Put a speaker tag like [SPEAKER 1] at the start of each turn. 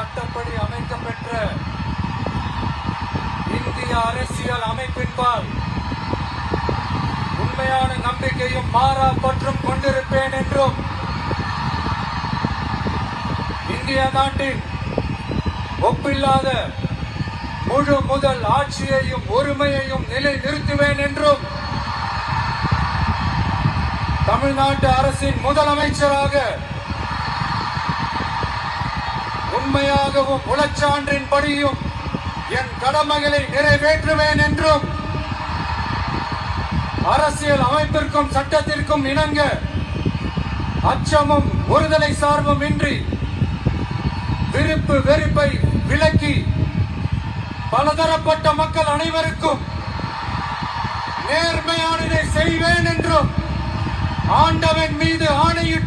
[SPEAKER 1] சட்டப்படி அமைக்கப்பெற்ற இந்திய அரசியல் அமைப்பின்பால் உண்மையான நம்பிக்கையும் மாறா பற்றும் கொண்டிருப்பேன் என்றும் இந்திய நாட்டின் ஒப்பில்லாத முழு முதல் ஆட்சியையும் உரிமையையும் நிலை நிறுத்துவேன் என்றும் தமிழ்நாட்டு அரசின் முதலமைச்சராக உண்மையாகவும் உளச்சான்றின்படியும் என் கடமைகளை நிறைவேற்றுவேன் என்றும் அரசியல் அமைப்பிற்கும் சட்டத்திற்கும் இணங்க அச்சமும் ஒருதலை சார்பும் இன்றி விருப்பு வெறுப்பை விலக்கி பலதரப்பட்ட மக்கள் அனைவருக்கும் நேர்மையானதை செய்வேன் என்றும் ஆண்டவன் மீது ஆணையிட்டு